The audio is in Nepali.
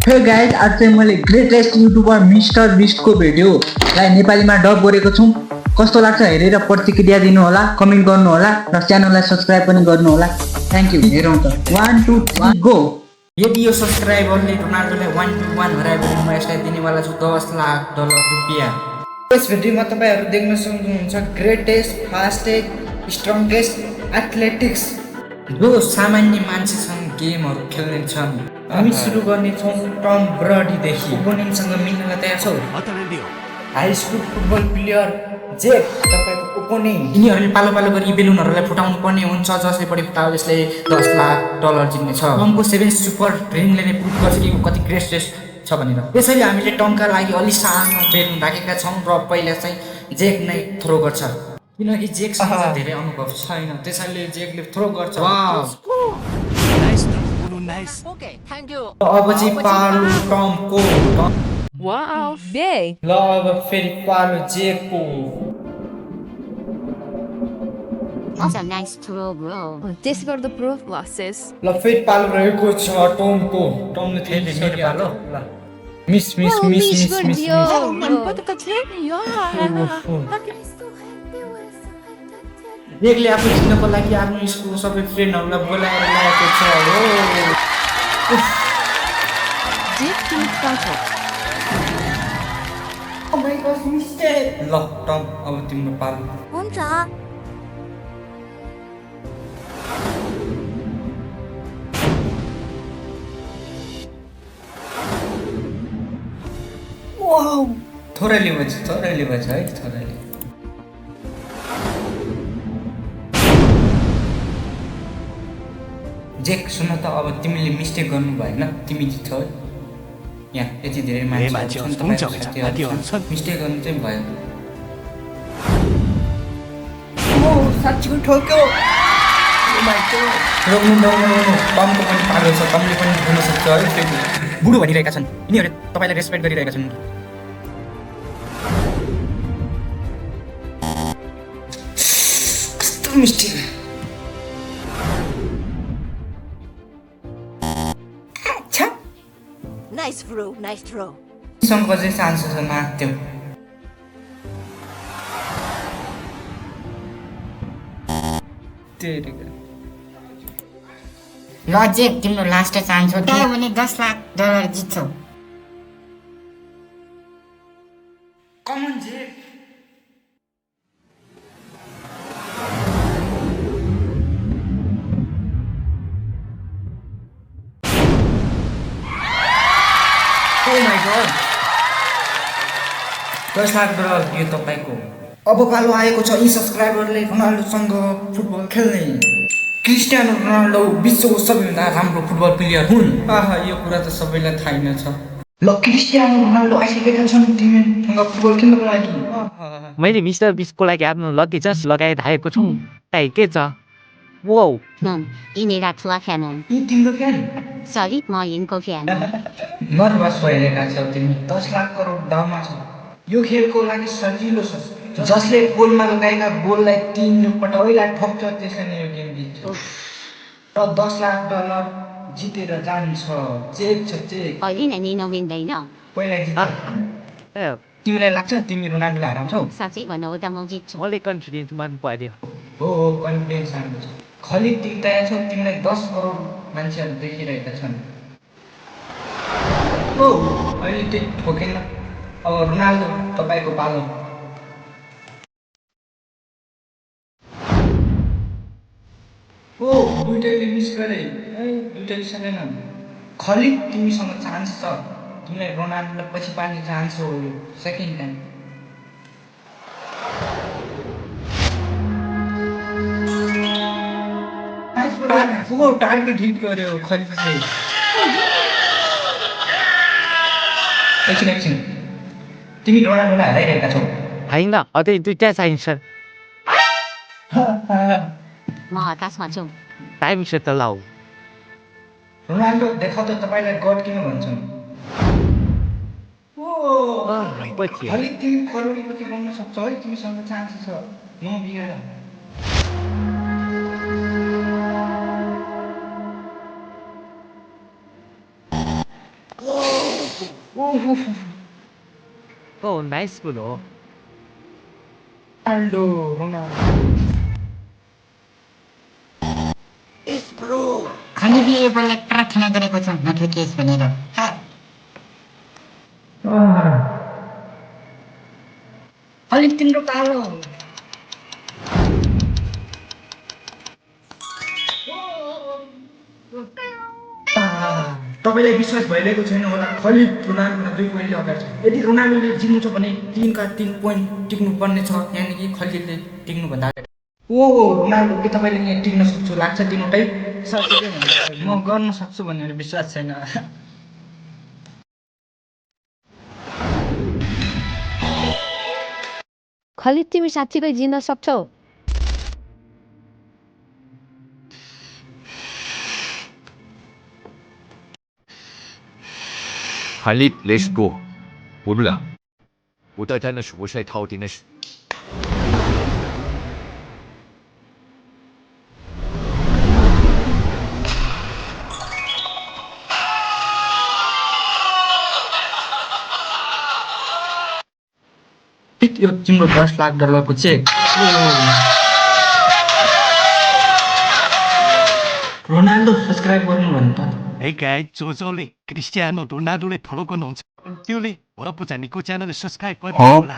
हे गाइस, आज चाहिँ मैले ग्रेटेस्ट युट्युबर मिस्टर बिस्टको भिडियोलाई नेपालीमा डब गरेको छु। कस्तो लाग्छ हेरेर प्रतिक्रिया दिनु होला, कमेन्ट गर्नु होला र च्यानललाई सब्स्क्राइब पनि गर्नु होला। Thank you. हेरौँ त 1 2 3 गो। यदि यो सब्सक्राइबरले रोनाल्डोलाई 1-1 हरायो भने म यसलाई दिनेवाला छु $10 लाख रुपियाँ। यस भिडियोमा तपाईहरु देख्न सक्नुहुन्छ ग्रेटेस्ट, फास्टेस्ट, स्ट्रङ्गेस्ट एथलेटिक्स जो सामान्य मान्छेसँग गेमहरु खेल्ने छन्। हामी सुरु गर्ने छौं टम ब्रडीदेखि। ओपोनेन्टसँग मिल्न तयार छौ? हाई स्कुल फुटबल प्लेयर जेक तपाईको ओपोनेन्ट। यिनीहरूले पालो पालो गरी बेलुनहरूलाई फुटाउनु पर्ने हुन्छ, जसले बढी फुटायो त्यसले $10 लाख जित्ने छ। टमको 7 सुपर ब्रेनले प्रुभ गर्छ कि कति ग्रेटेस्ट छ भनेर। त्यसैले हामीले टमका लागि अलि सानो बेलुन राखेका छौं र पहिला चाहिँ जेक नै थ्रो गर्छ किनकि जेकसँग धेरै अनुभव छैन, त्यसैले जेकले थ्रो गर्छ। Wow Nice. Okay, thank you. अब चाहिँ पालो टमको। Wow, big. ल अब फेरि पालो जेकको। Also nice throw, bro. Discard the proof losses. ल फेरि पालो रहेको छ टमको। टमले धेरै मिलिहाल्यो। ल miss miss Oh, miss Miss miss miss Gordio. जेकले आफू जित्नको लागि आफ्नो स्कुलको सबै फ्रेन्डहरूलाई बोलाएर ल्याएको छ हो। Dick to Phantom. Oh my god, mistake. ल टम अब तिम्रो पालो। हुन्छ। वाउ थोरैले भन्छ है थोरैले। जेक सुन त अब तिमीले मिस्टेक गर्नु भएन, तिमी जित्छौ। यहाँ यति धेरै मान्छेहरु छन्, तपाईहरु साथीहरु छन्, मिस्टेक गर्नु चाहिँ भयो। ओ साच्चै ठोक्यो। Oh my god. रोक्नु टमको पनि पालो छ, टमले पनि जित्न सक्छ है। फेरि बुढो भनिरहेका छन्, यिनीहरुले तपाईलाई रेस्पेक्ट गरिरहेका छन्। कस्तो mistake. Nice throw, nice throw. सँग चाहिँ चान्स छ माथ्यो। ल जेक तिम्रो लास्ट चान्स हो, त्यही भने $10 लाख जित्छौ। Come on Jake. Oh my god, $10 lakh यो तपाईको। अब पालो आएको छ यी सब्सक्राइबरले रोनाल्डोसँग फुटबल खेल्ने। क्रिस्टियानो रोनाल्डो विश्वको सबैभन्दा राम्रो फुटबल प्लेयर हुन्। आहा यो कुरा त सबैलाई थाहा नै छ। ल क्रिस्टियानो रोनाल्डो आइसकेका छन् टिमसँग फुटबल खेल्नको लागि। मैले मिस्टर बिस्टको लागि आफ्नो लकी जस्ट लगाइरहेको छु। ताई के छ? वाउ यिनीहरू ठुला फ्यान हुन्। यी तिम्रो फ्यान? सरी, म यिनको फ्यान हुँ। नर्भस भइरहेका छौ तिमी। 10 लाख करोड दाममा छ। यो खेलको लागि सजिलो छ। जसले गोलमा लगाएका गोललाई 3 पटकैलाई ठोक्छ त्यसले नै यो गेम जित्छ। र $10 लाख जितेर जान्छ। चेक छ चेक। अहिले नै लिन मिल्दैन। पहिला जित्छ। तिमीलाई लाग्छ तिमी रोनाल्डोलाई हराउँछौ? साँच्चै भनौँ त म जित्छु। मलाई कन्फिडेन्स मन पर्यो। हो कन्फिडेन्स राम्रो छ। खलिद देख्दा छौ तिमीलाई 10 करोड मान्छेहरू देखिरहेका छन्। ओ अहिले त्यही ठोकेन। अब रोनाल्डो तपाईको पालो। ओ दुईटैले मिस गरे। दुईटैले सकेन। खलिद तिमीसँग चान्स छ। तिमीलाई रोनाल्डोलाई पछि पार्ने चान्स हो यो सेकेन्ड टाइम। वो टार्गेट हिट गर्यो खलिदले। एकछिन तिमी रोनाल्डोलाई हराइरहेका छौ। होइन अझै दुईटा चाहिन्छ। म हताशमा छु। टाइम सेट लाऊ। रोनाल्डो देखाउ त तपाईलाई गड किन भन्छन्। ओ पछि खलिद तिमी करोडपति बन्न सक्छौ है, तिमीसँग चान्स छ। नबिगाड। Oh, nice bro. Ronaldo Ronaldo हामीले यसलाई प्रार्थना गरेको छौँ नठोकियोस् भनेर अलिक तिम्रो पालो तपाईँलाई विश्वास भइरहेको छैन होला खलिद रोनाल्डो 2 पोइन्टले अगाडि छ यदि रोनाल्डोले जित्नु छ भने 3 का 3 पोइन्ट टिक्नु पर्ने छ यानि कि खलिदले टिक्नुभन्दा अगाडि ओ रोनाल्डो के तपाईँले यहाँ टिक्न सक्छु लाग्छ तिमीलाई म गर्न सक्छु भनेर विश्वास छैन खलिद तिमी साँच्चीकै जित्न सक्छौ Khalid, let's go. 몰라. 못하자는 수고사에 타오디는 यो तिम्रो $10 को चेक रोनाल्डो सब्सक्राइब गर्नु भन्नु त Hey guys, 조조리 크리스티아노 로날도를 보러 건 온천 듀리 뭐라 보자 니코 채널을 subscribe 버튼 눌러